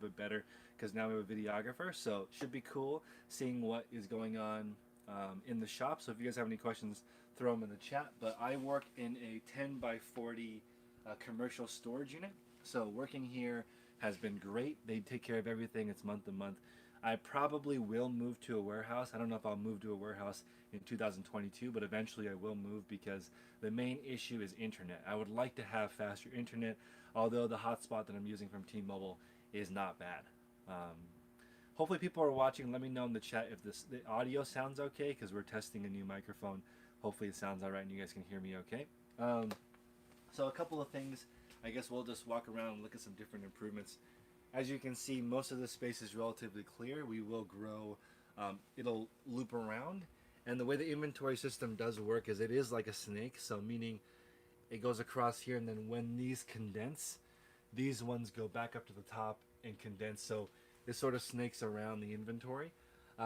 bit better because now we have a videographer. So it should be cool seeing what is going on in the shop. So if you guys have any questions, throw them in the chat. But I work in a 10 by 40 commercial storage unit. So working here has been great. They take care of everything. It's month to month. I probably will move to a warehouse. I don't know if I'll move to a warehouse in 2022, but eventually I will move because the main issue is internet. I would like to have faster internet, although the hotspot that I'm using from T-Mobile is not bad. Um, Hopefully people are watching. Let me know in the chat if the audio sounds okay because we're testing a new microphone. Hopefully it sounds all right and you guys can hear me okay. So a couple of things. I guess we'll just walk around and look at some different improvements. As you can see, most of the space is relatively clear. We will grow. It'll loop around. And the way the inventory system does work is it is like a snake. So meaning it goes across here, and then when these condense, these ones go back up to the top and condense. So it sort of snakes around the inventory.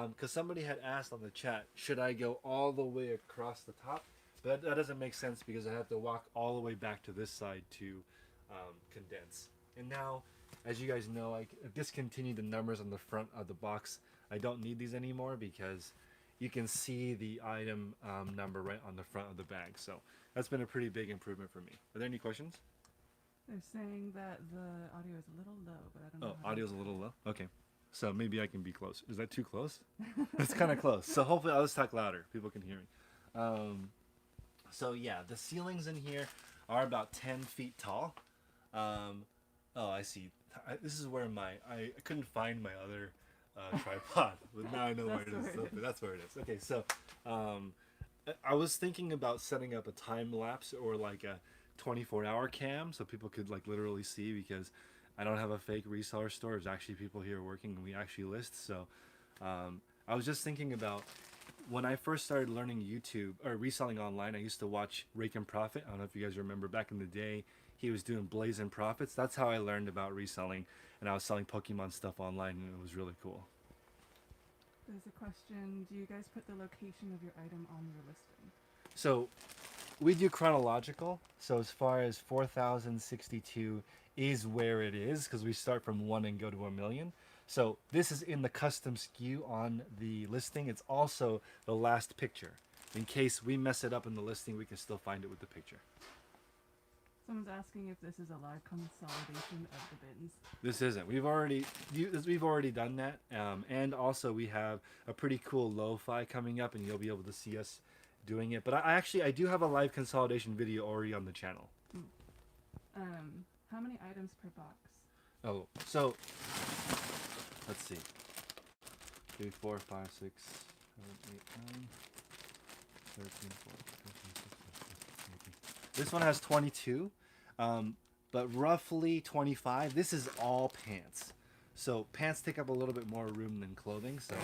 Because somebody had asked on the chat, should I go all the way across the top? But that doesn't make sense because I have to walk all the way back to this side to condense. And now, as you guys know, I discontinued the numbers on the front of the box. I don't need these anymore because you can see the item number right on the front of the bag. So that's been a pretty big improvement for me. Are there any questions? They're saying that the audio is a little low, but I don't know. Oh, audio's a little low? Okay. So maybe I can be close. Is that too close? It's kind of close. So hopefully I'll just talk louder. People can hear me. So yeah, the ceilings in here are about 10 feet tall. Oh, I see. This is where I couldn't find my other tripod, but now I know where it is. So that's where it is. Okay, so I was thinking about setting up a time lapse or like a 24-hour cam so people could like literally see because I don't have a fake reseller store. There's actually people here working and we actually list. So I was just thinking about when I first started learning YouTube or reselling online, I used to watch Rake and Profit. I don't know if you guys remember back in the day, he was doing Blazing Profits. That's how I learned about reselling, and I was selling Pokemon stuff online, and it was really cool. There's a question, do you guys put the location of your item on your listing? So we do chronological. So as far as 4062 is where it is because we start from 1 and go to 1,000,000. So this is in the custom SKU on the listing. It's also the last picture. In case we mess it up in the listing, we can still find it with the picture. Someone's asking if this is a live consolidation of the bins. This isn't. We've already done that, and also we have a pretty cool lo-fi coming up, and you'll be able to see us doing it. But I do have a live consolidation video already on the channel. How many items per box? Oh, so let's see. 3, 4, 5, 6, 7, 8, 9, 13, 14, 15, 16, 17. This one has 22, but roughly 25. This is all pants. So pants take up a little bit more room than clothing. So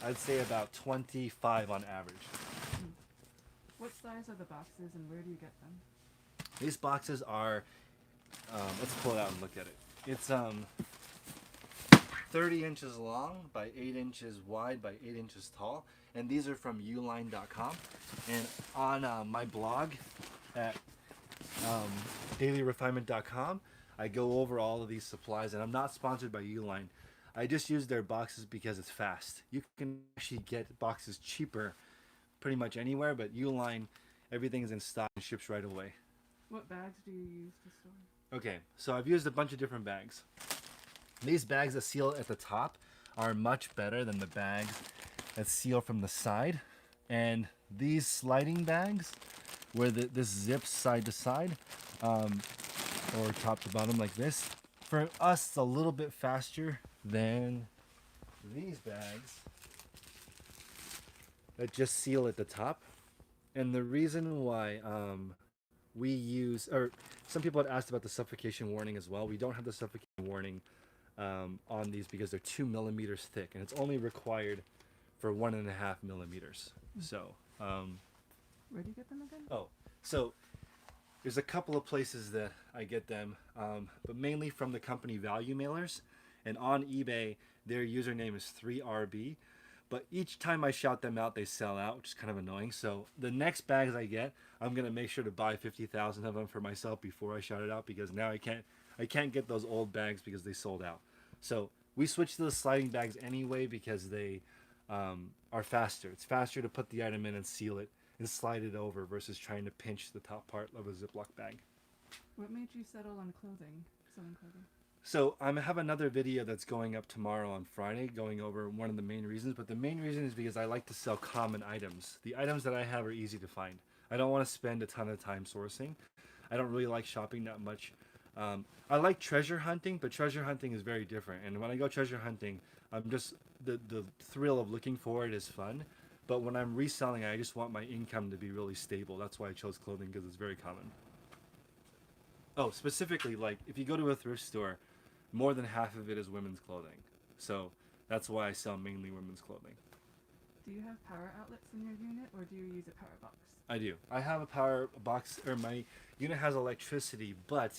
I'd say about 25 on average. What size are the boxes and where do you get them? These boxes are, let's pull it out and look at it. It's 30 inches long by 8 inches wide by 8 inches tall. And these are from uline.com. And on my blog at dailyrefinement.com, I go over all of these supplies. And I'm not sponsored by Uline. I just use their boxes because it's fast. You can actually get boxes cheaper pretty much anywhere, but Uline, everything is in stock and ships right away. What bags do you use to store? Okay, so I've used a bunch of different bags. These bags that seal at the top are much better than the bags that seal from the side. And these sliding bags, where this zips side to side, or top to bottom like this, for us it's a little bit faster than these bags that just seal at the top. And the reason why we use, or some people had asked about the suffocation warning as well. We don't have the suffocation warning on these because they're 2 millimeters thick, and it's only required for 1.5 millimeters. So where do you get them again? oh, so there's a couple of places that I get them, but mainly from the company Value Mailers, and on eBay their username is 3RB. But each time I shout them out, they sell out, which is kind of annoying. So the next bags I get, I'm gonna make sure to buy 50,000 of them for myself before I shout it out, because now I can't get those old bags because they sold out. So we switch to the sliding bags anyway because they are faster. It's faster to put the item in and seal it and slide it over versus trying to pinch the top part of a Ziploc bag. What made you settle on clothing, sewing clothing? So I have another video that's going up tomorrow on Friday going over one of the main reasons, but the main reason is because I like to sell common items. The items that I have are easy to find. I don't want to spend a ton of time sourcing. I don't really like shopping that much. I like treasure hunting, but treasure hunting is very different. And when I go treasure hunting, I'm just the thrill of looking for it is fun. But when I'm reselling, I just want my income to be really stable. That's why I chose clothing because it's very common. Oh, specifically, like if you go to a thrift store, more than half of it is women's clothing. So that's why I sell mainly women's clothing. Do you have power outlets in your unit, or do you use a power box? I do. I have a power box, or my unit has electricity, but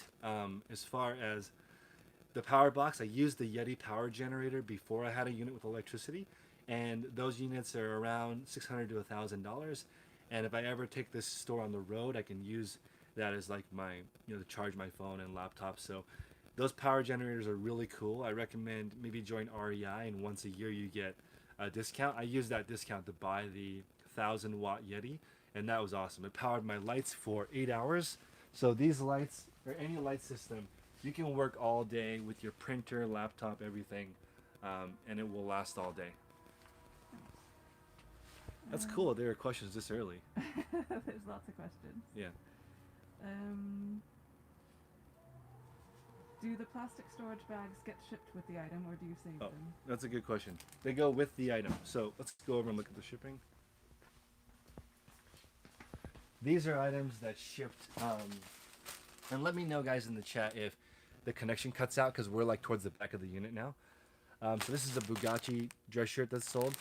as far as the power box, I used the Yeti power generator before I had a unit with electricity, and those units are around $600 to $1,000. And if I ever take this store on the road, I can use that as like my, to charge my phone and laptop. So those power generators are really cool. I recommend maybe join REI, and once a year you get a discount. I used that discount to buy the 1,000-watt Yeti, and that was awesome. It powered my lights for 8 hours. So these lights, or any light system, you can work all day with your printer, laptop, everything, and it will last all day. That's cool. There are questions this early. There's lots of questions. Yeah. Do the plastic storage bags get shipped with the item, or do you save them? That's a good question. They go with the item. So let's go over and look at the shipping. These are items that shipped. And let me know, guys, in the chat if the connection cuts out because we're like towards the back of the unit now. So this is a Bugatti dress shirt that's sold.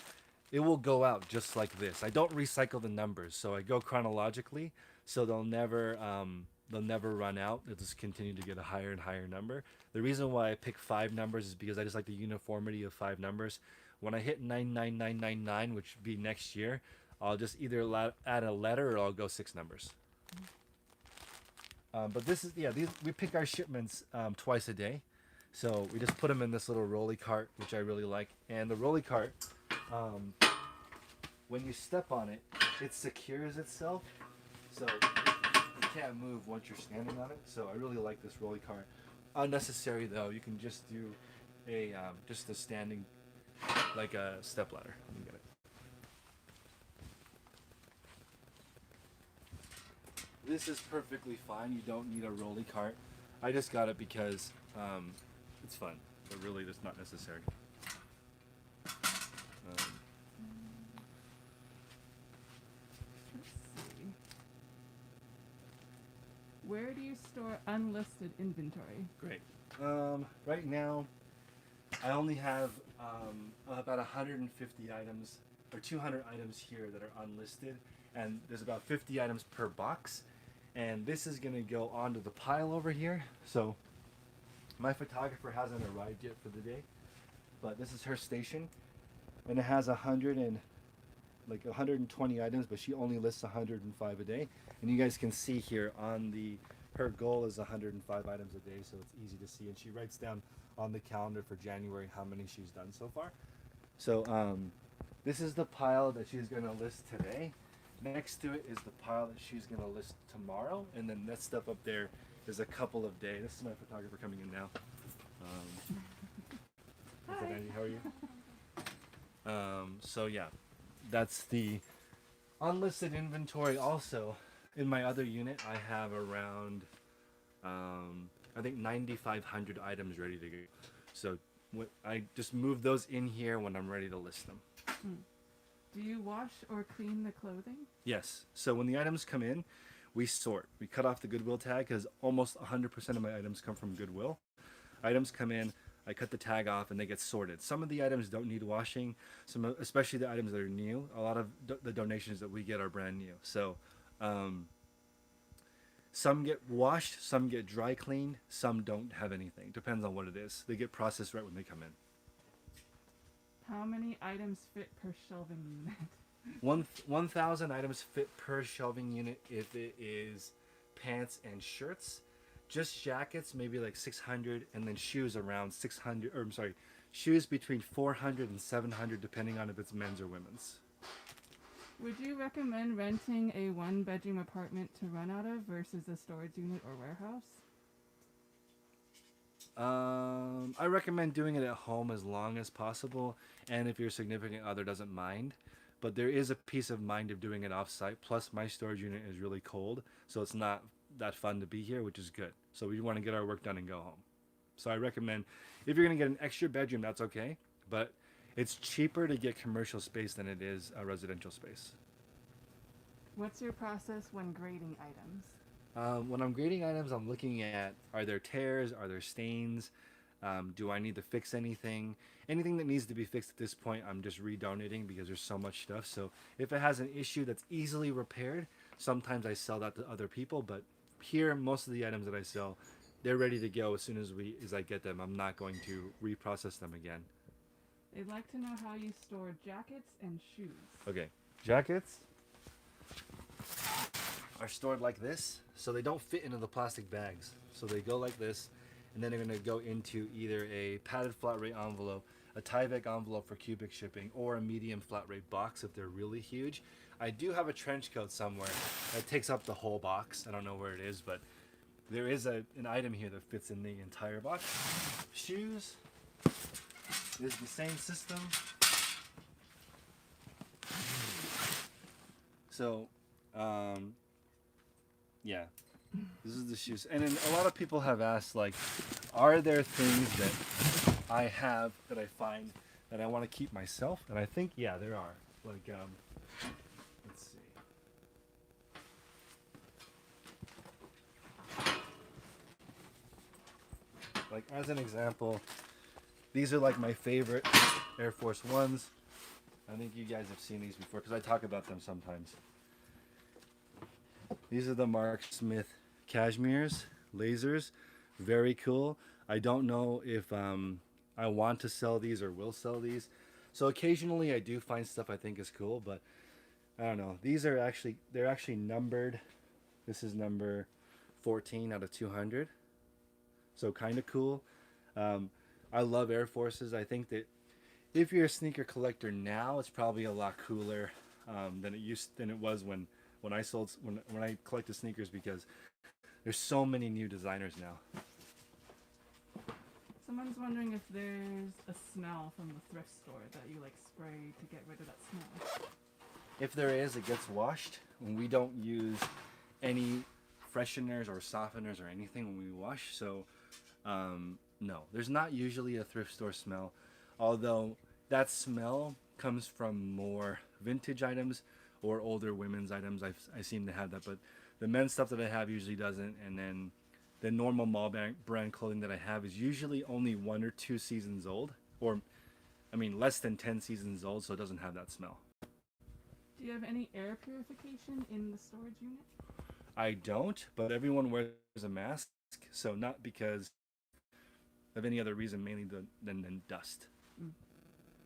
It will go out just like this. I don't recycle the numbers, so I go chronologically, so they'll never run out. They'll just continue to get a higher and higher number. The reason why I pick 5 numbers is because I just like the uniformity of 5 numbers. When I hit 99999, which would be next year, I'll just either add a letter or I'll go 6 numbers. But this is, we pick our shipments twice a day. So we just put them in this little rolly cart, which I really like. And the rolly cart, when you step on it, it secures itself. So you can't move once you're standing on it. So I really like this rolly cart. Unnecessary though. You can just do a just a standing, like a step ladder. Let me get it. This is perfectly fine. You don't need a rolly cart. I just got it because it's fun, but really it's not necessary. Let's see. Where do you store unlisted inventory? Great. Right now, I only have about 150 items, or 200 items here that are unlisted, and there's about 50 items per box. And this is going to go onto the pile over here. So my photographer hasn't arrived yet for the day, but this is her station, and it has 120 items, but she only lists 105 a day. And you guys can see here on her goal is 105 items a day, so it's easy to see. And she writes down on the calendar for January how many she's done so far. So this is the pile that she's going to list today. Next to it is the pile that she's going to list tomorrow, and then that stuff up there is a couple of days. This is my photographer coming in now. What's up, Andy? How are you? So yeah, that's the unlisted inventory. Also, in my other unit, I have around, I think 9,500 items ready to go. So I just move those in here when I'm ready to list them. Do you wash or clean the clothing? Yes. So when the items come in, we sort. We cut off the Goodwill tag because almost 100% of my items come from Goodwill. Items come in, I cut the tag off, and they get sorted. Some of the items don't need washing, especially the items that are new. A lot of the donations that we get are brand new. So some get washed, some get dry cleaned, some don't have anything. Depends on what it is. They get processed right when they come in. How many items fit per shelving unit? 1,000 items fit per shelving unit if it is pants and shirts. Just jackets, maybe like 600, and then shoes around 600. Or I'm sorry, shoes between 400 and 700, depending on if it's men's or women's. Would you recommend renting a one-bedroom apartment to run out of versus a storage unit or warehouse? I recommend doing it at home as long as possible, and if your significant other doesn't mind. But there is a peace of mind of doing it off-site. Plus, my storage unit is really cold, so it's not that fun to be here, which is good. So we want to get our work done and go home. So I recommend, if you're going to get an extra bedroom, that's okay. But it's cheaper to get commercial space than it is a residential space. What's your process when grading items? When I'm grading items, I'm looking at, are there tears, are there stains, do I need to fix anything? Anything that needs to be fixed at this point, I'm just redonating because there's so much stuff. So if it has an issue that's easily repaired, sometimes I sell that to other people. But here, most of the items that I sell, they're ready to go as soon as I get them. I'm not going to reprocess them again. They'd like to know how you store jackets and shoes. Okay, jackets are stored like this, so they don't fit into the plastic bags. So they go like this, and then they're going to go into either a padded flat rate envelope, a Tyvek envelope for cubic shipping, or a medium flat rate box if they're really huge. I do have a trench coat somewhere that takes up the whole box. I don't know where it is, but there is an item here that fits in the entire box. Shoes is the same system. So, yeah, this is the shoes. And then a lot of people have asked, like, are there things that I have that I find that I want to keep myself? And I think, yeah, there are. Like, let's see. Like, as an example, these are like my favorite Air Force Ones. I think you guys have seen these before because I talk about them sometimes. These are the Mark Smith cashmeres, lasers. Very cool. I don't know if I want to sell these or will sell these. So occasionally I do find stuff I think is cool, but I don't know. These are they're actually numbered. This is number 14 out of 200. So kind of cool. I love Air Forces. I think that if you're a sneaker collector now, it's probably a lot cooler than it was when I collected sneakers, because there's so many new designers now. Someone's wondering if there's a smell from the thrift store that you like spray to get rid of that smell. If there is, it gets washed. We don't use any fresheners or softeners or anything when we wash. So no, there's not usually a thrift store smell, although that smell comes from more vintage items or older women's items. I seem to have that, but the men's stuff that I have usually doesn't. And then the normal mall brand clothing that I have is usually only 1 or 2 seasons old, or I mean less than 10 seasons old, so it doesn't have that smell. Do you have any air purification in the storage unit? I don't, but everyone wears a mask, so not because of any other reason, mainly than dust.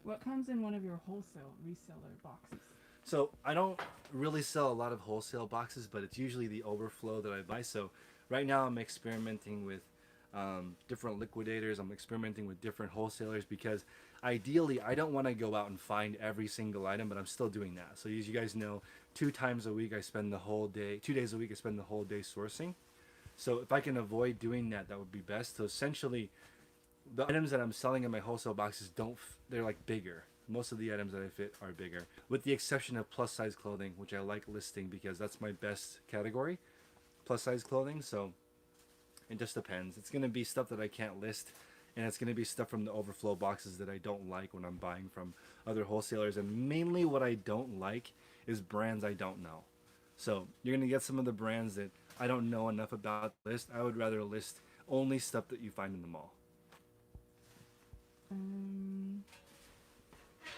What comes in one of your wholesale reseller boxes? So I don't really sell a lot of wholesale boxes, but it's usually the overflow that I buy. So right now I'm experimenting with different liquidators. I'm experimenting with different wholesalers because ideally I don't want to go out and find every single item, but I'm still doing that. So as you guys know, 2 times a week I spend the whole day, 2 days a week I spend the whole day sourcing. So if I can avoid doing that, that would be best. So essentially, the items that I'm selling in my wholesale boxes they're like bigger. Most of the items that I fit are bigger, with the exception of plus size clothing, which I like listing because that's my best category, plus size clothing. So it just depends. It's going to be stuff that I can't list, and it's going to be stuff from the overflow boxes that I don't like when I'm buying from other wholesalers. And mainly what I don't like is brands I don't know. So you're going to get some of the brands that I don't know enough about to list. I would rather list only stuff that you find in the mall.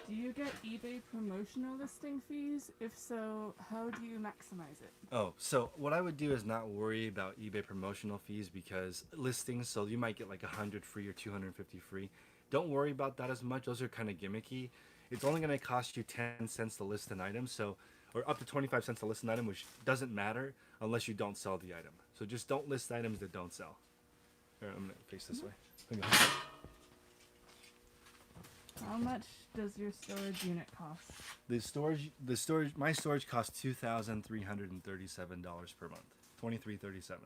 Do you get eBay promotional listing fees? If so, how do you maximize it? Oh, so what I would do is not worry about eBay promotional fees, because listings, so you might get like 100 free or 250 free. Don't worry about that as much. Those are kind of gimmicky. It's only going to cost you 10 cents to list an item. So or up to 25 cents to list an item, which doesn't matter unless you don't sell the item. So just don't list items that don't sell. Here, I'm gonna face this way. Hang on. How much does your storage unit cost? My storage costs $2,337 per month. $23.37.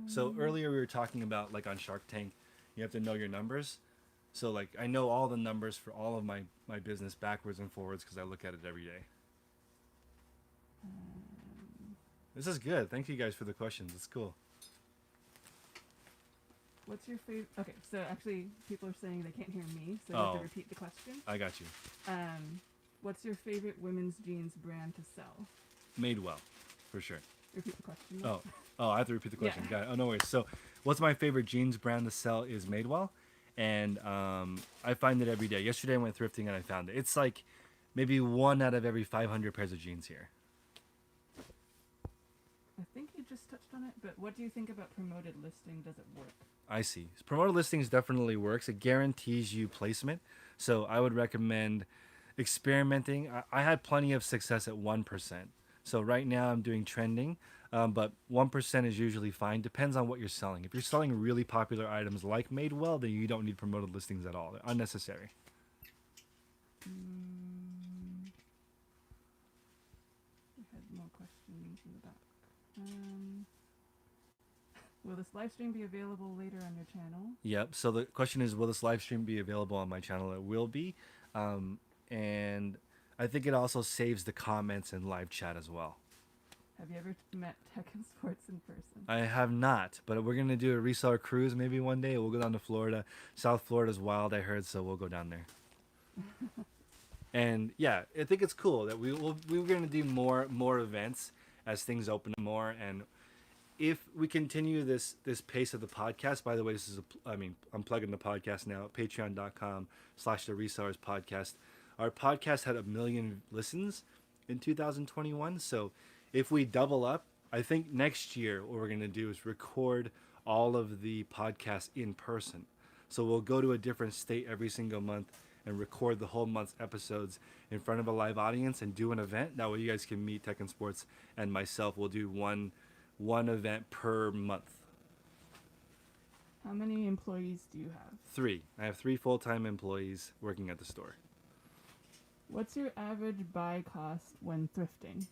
So earlier we were talking about like on Shark Tank, you have to know your numbers. So like I know all the numbers for all of my business backwards and forwards because I look at it every day. This is good. Thank you guys for the questions. It's cool. What's your favorite? Okay, so actually, people are saying they can't hear me, so you have to repeat the question. I got you. What's your favorite women's jeans brand to sell? Madewell, for sure. Repeat the question. Then. Oh, I have to repeat the question. Yeah. Got it. Oh, no worries. So, what's my favorite jeans brand to sell is Madewell, and I find it every day. Yesterday I went thrifting and I found it. It's like maybe 1 out of every 500 pairs of jeans here. I think you just touched on it, but what do you think about promoted listing? Does it work? I see. Promoted listings definitely works. It guarantees you placement. So I would recommend experimenting. I had plenty of success at 1%. So right now I'm doing trending, but 1% is usually fine. Depends on what you're selling. If you're selling really popular items like Madewell, then you don't need promoted listings at all. They're unnecessary. I had more questions in the back. Will this live stream be available later on your channel? Yep. So the question is, will this live stream be available on my channel? It will be. And I think it also saves the comments and live chat as well. Have you ever met Tech and Sports in person? I have not, but we're going to do a reseller cruise maybe one day. We'll go down to Florida. South Florida's wild, I heard, so we'll go down there. And yeah, I think it's cool that we're going to do more events as things open more. And if we continue this pace of the podcast, by the way, I'm plugging the podcast now at patreon.com/the-resellers-podcast. Our podcast had 1 million listens in 2021. So if we double up, I think next year what we're going to do is record all of the podcasts in person. So we'll go to a different state every single month and record the whole month's episodes in front of a live audience and do an event. That way you guys can meet Tech and Sports and myself. We'll do one event per month. How many employees do you have? 3. I have 3 full-time employees working at the store. What's your average buy cost when thrifting?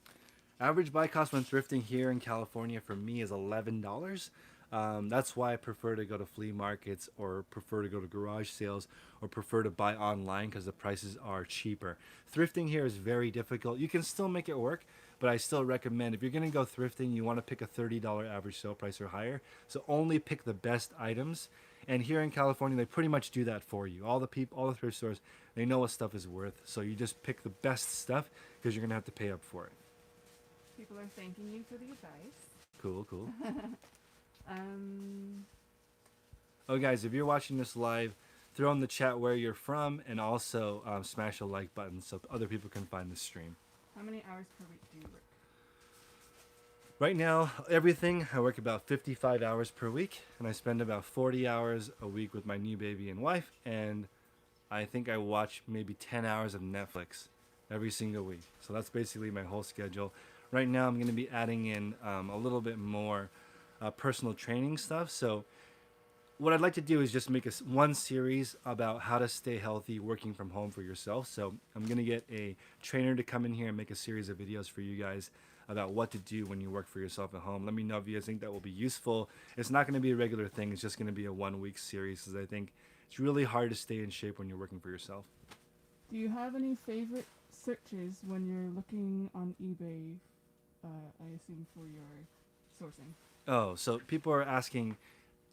Average buy cost when thrifting here in California for me is $11. That's why I prefer to go to flea markets or prefer to go to garage sales or prefer to buy online because the prices are cheaper. Thrifting here is very difficult. You can still make it work, but I still recommend if you're going to go thrifting, you want to pick a $30 average sale price or higher. So only pick the best items. And here in California, they pretty much do that for you. All the thrift stores, they know what stuff is worth. So you just pick the best stuff because you're going to have to pay up for it. People are thanking you for the advice. Cool. Oh, guys, if you're watching this live, throw in the chat where you're from and also smash a like button so other people can find the stream. How many hours per week do you work? Right now, everything, I work about 55 hours per week, and I spend about 40 hours a week with my new baby and wife, and I think I watch maybe 10 hours of Netflix every single week. So that's basically my whole schedule. Right now, I'm going to be adding in a little bit more personal training stuff. So what I'd like to do is just make one series about how to stay healthy working from home for yourself. So I'm going to get a trainer to come in here and make a series of videos for you guys about what to do when you work for yourself at home. Let me know if you guys think that will be useful. It's not going to be a regular thing. It's just going to be a 1-week series because I think it's really hard to stay in shape when you're working for yourself. Do you have any favorite searches when you're looking on eBay, I assume, for your sourcing? Oh, so people are asking,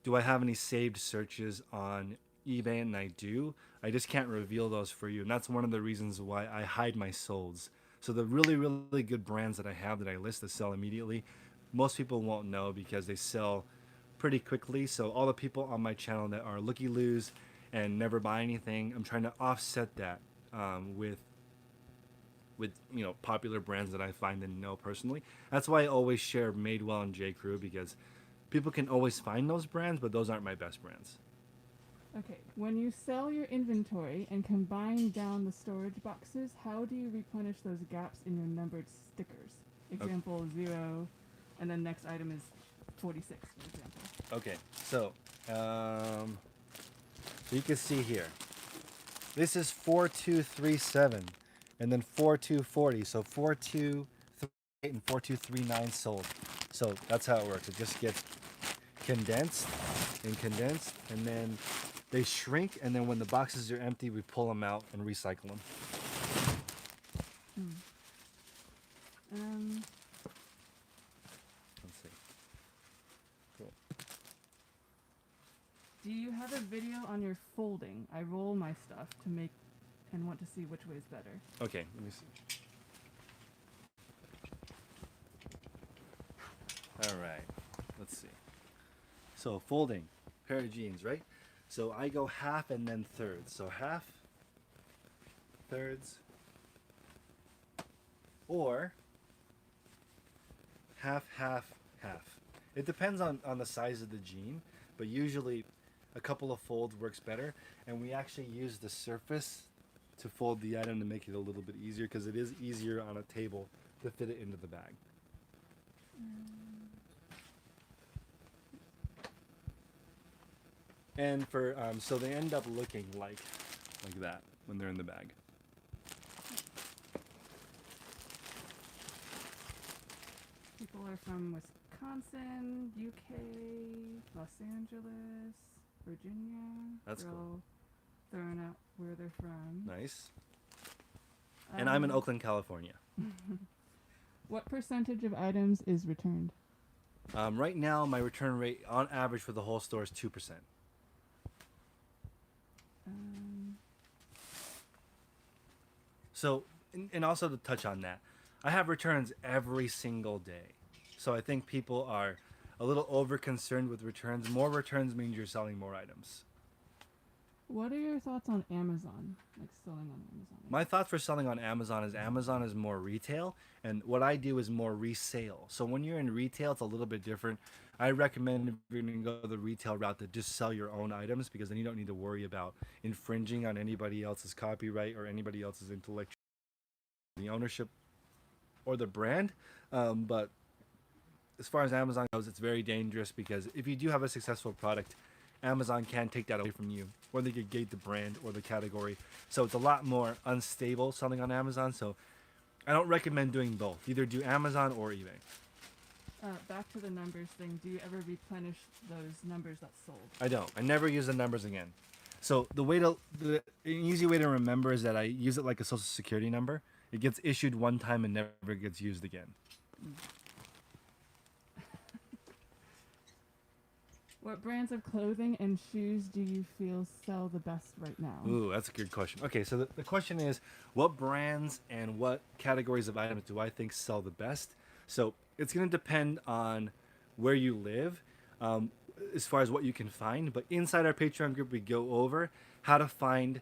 do I have any saved searches on eBay? And I do. I just can't reveal those for you. And that's one of the reasons why I hide my solds. So the really, really good brands that I have that I list that sell immediately, most people won't know because they sell pretty quickly. So all the people on my channel that are looky-loos and never buy anything, I'm trying to offset that with popular brands that I find and know personally. That's why I always share Madewell and J. Crew because people can always find those brands, but those aren't my best brands. Okay, when you sell your inventory and combine down the storage boxes, how do you replenish those gaps in your numbered stickers? Example 0, and then next item is 46, for example. Okay, so you can see here. This is 4237, and then 4240. So 4238 and 4239 sold. So that's how it works. It just gets condensed, and then they shrink. And then when the boxes are empty, we pull them out and recycle them. Let's see. Cool. Do you have a video on your folding? I roll my stuff to make and want to see which way is better. Okay, let me see. All right, let's see. So folding, pair of jeans, right? So I go half and then thirds. So half, thirds, or half, half, half. It depends on the size of the jean, but usually a couple of folds works better. And we actually use the surface to fold the item to make it a little bit easier, because it is easier on a table to fit it into the bag. And for so they end up looking like that when they're in the bag. People are from Wisconsin, UK, Los Angeles, Virginia. That's They're cool. all throwing out where they're from. Nice. And I'm in Oakland, California. What percentage of items is returned? Right now, my return rate on average for the whole store is 2%. So, and also to touch on that, I have returns every single day. So I think people are a little over concerned with returns. More returns means you're selling more items. What are your thoughts on Amazon? Like selling on Amazon? My thought for selling on Amazon is more retail, and what I do is more resale. So when you're in retail, it's a little bit different. I recommend if you're going to go the retail route to just sell your own items, because then you don't need to worry about infringing on anybody else's copyright or anybody else's intellectual the ownership or the brand. But as far as Amazon goes, it's very dangerous, because if you do have a successful product, Amazon can take that away from you, or they could gate the brand or the category. So it's a lot more unstable selling on Amazon. So I don't recommend doing both. Either do Amazon or eBay. Back to the numbers thing. Do you ever replenish those numbers that sold? I don't. I never use the numbers again. So an easy way to remember is that I use it like a social security number. It gets issued one time and never gets used again. What brands of clothing and shoes do you feel sell the best right now? Ooh, that's a good question. Okay, so the question is, what brands and what categories of items do I think sell the best? So it's going to depend on where you live, as far as what you can find. But inside our Patreon group, we go over how to find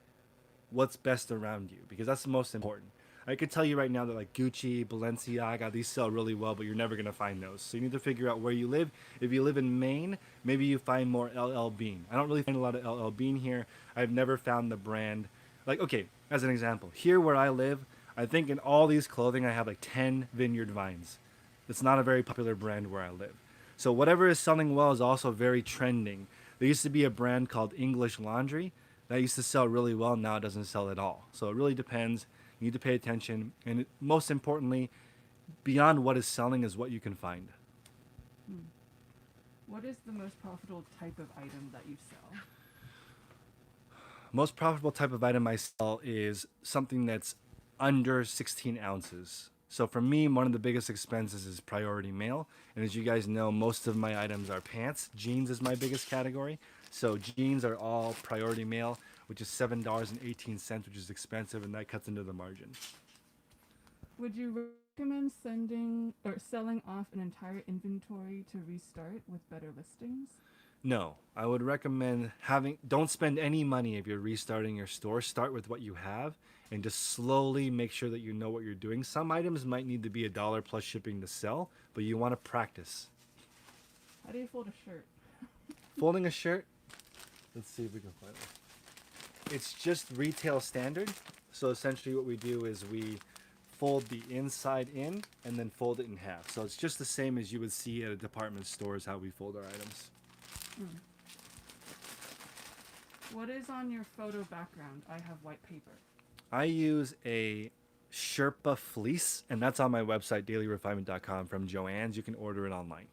what's best around you, because that's the most important. I could tell you right now that like Gucci, Balenciaga, these sell really well, but you're never going to find those. So you need to figure out where you live. If you live in Maine, maybe you find more LL Bean. I don't really find a lot of LL Bean here. I've never found the brand. Like, okay, as an example, here where I live, I think in all these clothing, I have like 10 Vineyard Vines. It's not a very popular brand where I live. So whatever is selling well is also very trending. There used to be a brand called English Laundry that used to sell really well. Now it doesn't sell at all. So it really depends. You need to pay attention, and most importantly, beyond what is selling is what you can find. What is the most profitable type of item that you sell? Most profitable type of item I sell is something that's under 16 ounces. So for me, one of the biggest expenses is priority mail. And as you guys know, most of my items are pants. Jeans is my biggest category. So jeans are all priority mail, which is $7.18, which is expensive, and that cuts into the margin. Would you recommend sending or selling off an entire inventory to restart with better listings? No, I would recommend don't spend any money if you're restarting your store. Start with what you have and just slowly make sure that you know what you're doing. Some items might need to be $1 plus shipping to sell, but you want to practice. How do you fold a shirt? Folding a shirt, Let's see if we can find it. It's just retail standard. So essentially what we do is we fold the inside in and then fold it in half. So it's just the same as you would see at a department store is how we fold our items. Mm. What is on your photo background? I have white paper. I use a Sherpa fleece, and that's on my website, dailyrefinement.com, from Joann's. You can order it online.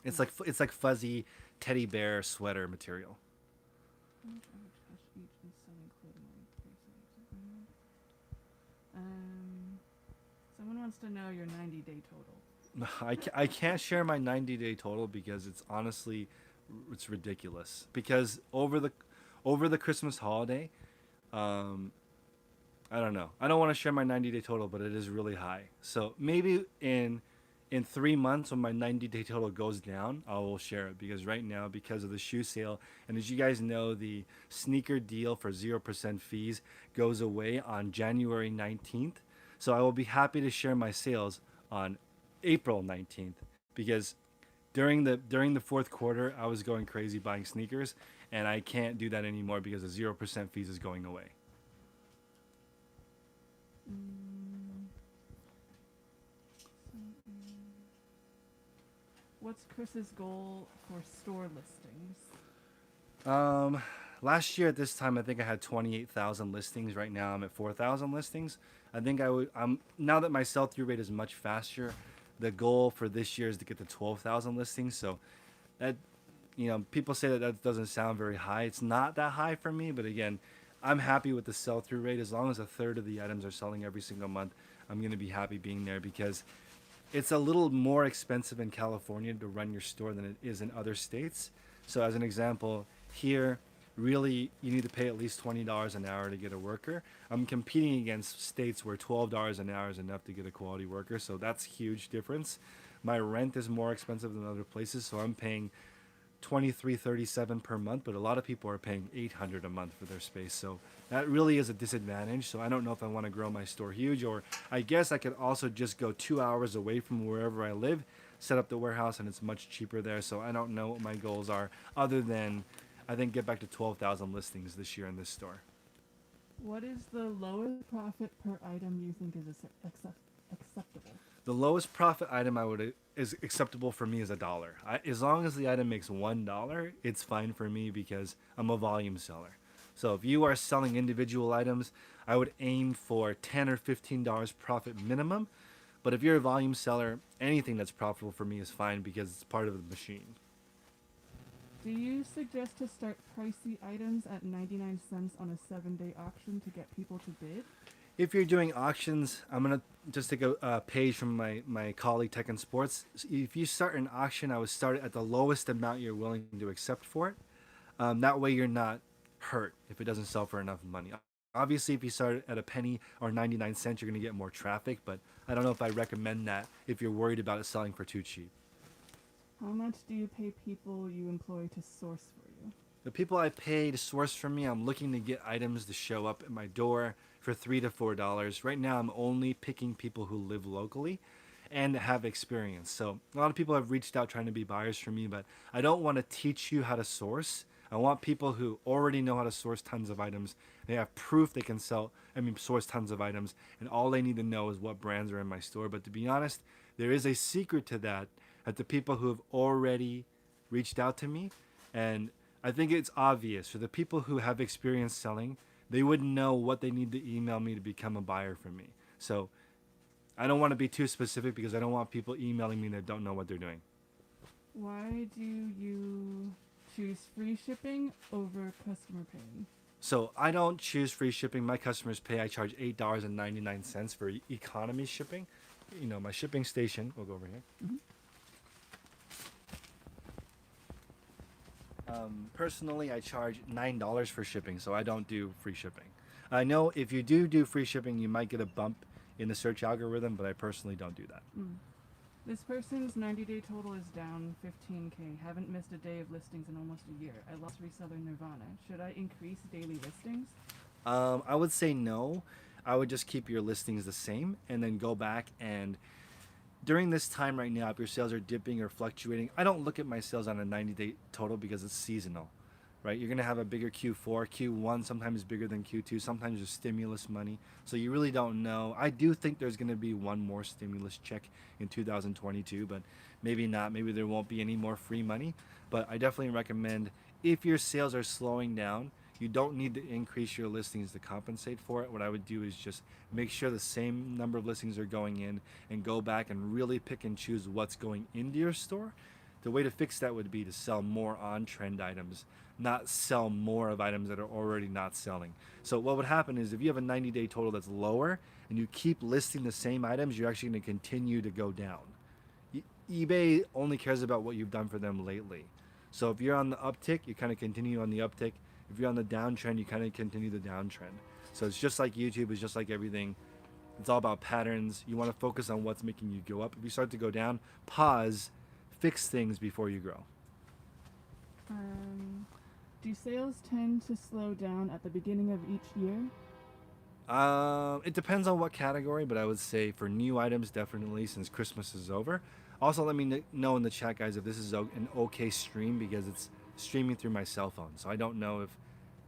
It's like fuzzy teddy bear sweater material. Someone wants to know your 90-day total. I can't share my 90-day total because it's honestly it's ridiculous. Because over the Christmas holiday, I don't know. I don't want to share my 90-day total, but it is really high. So maybe in 3 months when my 90-day total goes down, I will share it, because right now, because of the shoe sale, and as you guys know, the sneaker deal for 0% fees goes away on January 19th. So I will be happy to share my sales on April 19th, because during the fourth quarter, I was going crazy buying sneakers, and I can't do that anymore because the 0% fees is going away. What's Chris's goal for store listings? Last year at this time, I think I had 28,000 listings. Right now, I'm at 4,000 listings. I think now that my sell-through rate is much faster, the goal for this year is to get to 12,000 listings. So that, people say that doesn't sound very high. It's not that high for me, but again, I'm happy with the sell-through rate. As long as a third of the items are selling every single month, I'm going to be happy being there, because it's a little more expensive in California to run your store than it is in other states. So as an example, here, really, you need to pay at least $20 an hour to get a worker. I'm competing against states where $12 an hour is enough to get a quality worker, so that's a huge difference. My rent is more expensive than other places, so I'm paying $23.37 per month, but a lot of people are paying $800 a month for their space. So that really is a disadvantage. So I don't know if I want to grow my store huge, or I guess I could also just go 2 hours away from wherever I live, set up the warehouse, and it's much cheaper there. So I don't know what my goals are, other than I think get back to 12,000 listings this year in this store. What is the lowest profit per item you think is acceptable? The lowest profit item is acceptable for me is $1. As long as the item makes $1, it's fine for me, because I'm a volume seller. So if you are selling individual items, I would aim for $10 or $15 profit minimum. But if you're a volume seller, anything that's profitable for me is fine, because it's part of the machine. Do you suggest to start pricey items at 99 cents on a 7-day auction to get people to bid? If you're doing auctions, I'm going to just take a page from my colleague Tech and Sports. If you start an auction, I would start at the lowest amount you're willing to accept for it. That way you're not hurt if it doesn't sell for enough money. Obviously, if you start at a penny or 99 cents, you're going to get more traffic, but I don't know if I recommend that if you're worried about it selling for too cheap. How much do you pay people you employ to source for you? The people I pay to source for me, I'm looking to get items to show up at my door for $3 to $4. Right now, I'm only picking people who live locally and have experience. So a lot of people have reached out trying to be buyers for me, but I don't want to teach you how to source. I want people who already know how to source tons of items. They have proof they can source tons of items, and all they need to know is what brands are in my store. But to be honest, there is a secret to that the people who have already reached out to me, and I think it's obvious for the people who have experience selling, they wouldn't know what they need to email me to become a buyer from me. So I don't want to be too specific, because I don't want people emailing me that don't know what they're doing. Why do you choose free shipping over customer paying? So I don't choose free shipping. My customers pay. I charge $8.99 for economy shipping. My shipping station, we'll go over here. Mm-hmm. Personally, I charge $9 for shipping, so I don't do free shipping. I know if you do free shipping, you might get a bump in the search algorithm, but I personally don't do that. This person's 90-day total is down 15K. Haven't missed a day of listings in almost a year. I lost reseller Nirvana. Should I increase daily listings? I would say no. I would just keep your listings the same, and then go back, and during this time right now, if your sales are dipping or fluctuating, I don't look at my sales on a 90-day total, because it's seasonal. right? You're going to have a bigger Q4, Q1 sometimes bigger than Q2, sometimes there's stimulus money. So you really don't know. I do think there's going to be one more stimulus check in 2022, but maybe not. Maybe there won't be any more free money. But I definitely recommend, if your sales are slowing down, you don't need to increase your listings to compensate for it. What I would do is just make sure the same number of listings are going in, and go back and really pick and choose what's going into your store. The way to fix that would be to sell more on trend items, not sell more of items that are already not selling. So what would happen is, if you have a 90-day total that's lower and you keep listing the same items, you're actually going to continue to go down. eBay only cares about what you've done for them lately. So if you're on the uptick, you kind of continue on the uptick. If you're on the downtrend, you kind of continue the downtrend. So it's just like YouTube, it's just like everything. It's all about patterns. You want to focus on what's making you go up. If you start to go down, pause, fix things before you grow. Do sales tend to slow down at the beginning of each year? It depends on what category, but I would say for new items, definitely, since Christmas is over. Also, let me know in the chat, guys, if this is an okay stream, because it's streaming through my cell phone. So I don't know if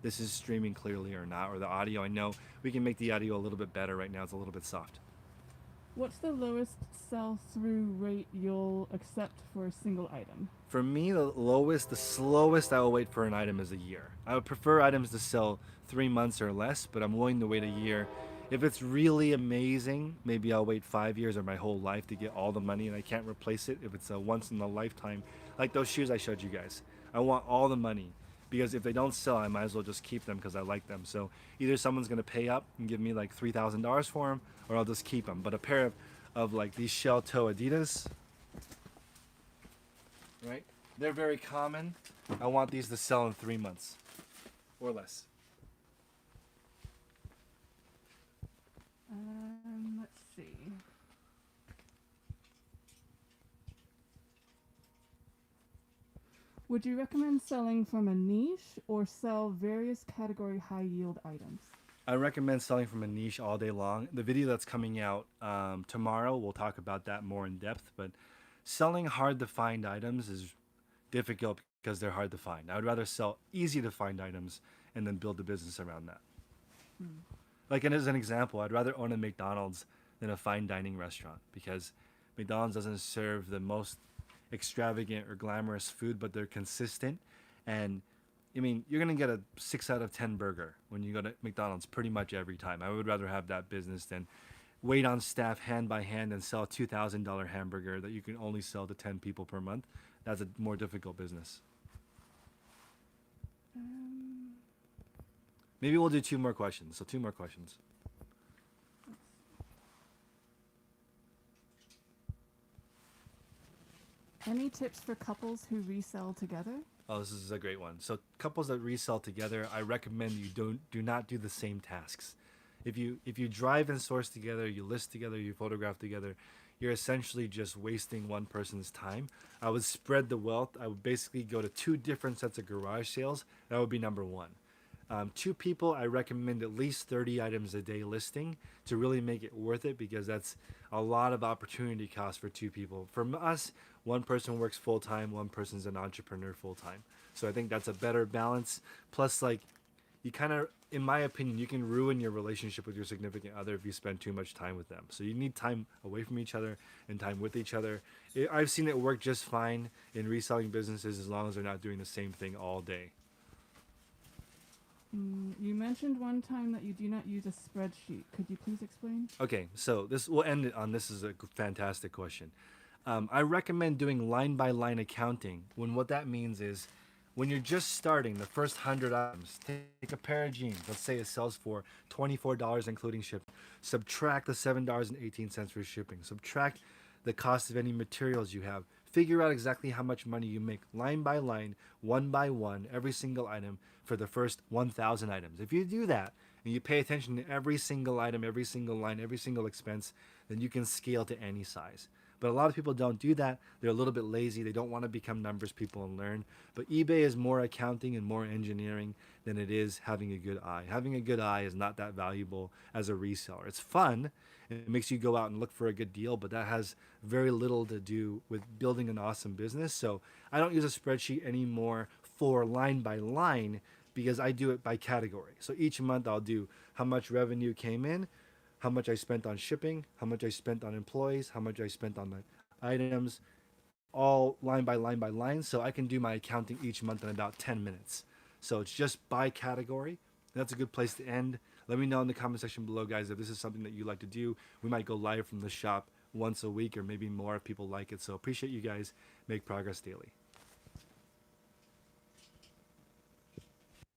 this is streaming clearly or not, or the audio. I know we can make the audio a little bit better right now. It's a little bit soft. What's the lowest sell-through rate you'll accept for a single item? For me, the slowest I will wait for an item is a year. I would prefer items to sell 3 months or less, but I'm willing to wait a year. If it's really amazing, maybe I'll wait 5 years or my whole life to get all the money and I can't replace it. If it's a once in a lifetime, like those shoes I showed you guys, I want all the money, because if they don't sell, I might as well just keep them because I like them. So either someone's going to pay up and give me like $3,000 for them, or I'll just keep them. But a pair of like these shell toe Adidas, right? They're very common. I want these to sell in 3 months or less. Let's see. Would you recommend selling from a niche or sell various category high yield items? I recommend selling from a niche all day long. The video that's coming out tomorrow, we'll talk about that more in depth, but selling hard to find items is difficult because they're hard to find. I would rather sell easy to find items and then build a business around that. Like, and as an example, I'd rather own a McDonald's than a fine dining restaurant, because McDonald's doesn't serve the most extravagant or glamorous food, but they're consistent. And I mean, you're gonna get a 6 out of 10 burger when you go to McDonald's pretty much every time. I would rather have that business than wait on staff hand by hand and sell a $2,000 hamburger that you can only sell to 10 people per month. That's a more difficult business. Maybe we'll do 2 more questions. So 2 more questions. Any tips for couples who resell together? Oh, this is a great one. So couples that resell together, I recommend you do not do the same tasks. If you drive and source together, you list together, you photograph together, you're essentially just wasting one person's time. I would spread the wealth. I would basically go to 2 different sets of garage sales. That would be number 1. 2 people, I recommend at least 30 items a day listing to really make it worth it, because that's a lot of opportunity cost for 2 people. For us, 1 person works full-time, 1 person's an entrepreneur full-time. So I think that's a better balance. Plus, like, you kind of, in my opinion, you can ruin your relationship with your significant other if you spend too much time with them. So you need time away from each other and time with each other. I've seen it work just fine in reselling businesses as long as they're not doing the same thing all day. You mentioned one time that you do not use a spreadsheet. Could you please explain? Okay, so we'll end it on this. Is a fantastic question. I recommend doing line-by-line accounting, when what that means is, when you're just starting the first 100 items, take a pair of jeans. Let's say it sells for $24 including shipping. Subtract the $7.18 for shipping. Subtract the cost of any materials you have. Figure out exactly how much money you make line by line, one by one, every single item for the first 1,000 items. If you do that and you pay attention to every single item, every single line, every single expense, then you can scale to any size. But a lot of people don't do that. They're a little bit lazy. They don't want to become numbers people and learn. But eBay is more accounting and more engineering than it is having a good eye. Having a good eye is not that valuable as a reseller. It's fun. It makes you go out and look for a good deal, but that has very little to do with building an awesome business. So I don't use a spreadsheet anymore for line by line because I do it by category. So each month I'll do how much revenue came in, how much I spent on shipping, how much I spent on employees, how much I spent on the items, all line by line by line. So I can do my accounting each month in about 10 minutes. So it's just by category. That's a good place to end. Let me know in the comment section below, guys, if this is something that you like to do. We might go live from the shop once a week or maybe more if people like it. So appreciate you guys. Make progress daily.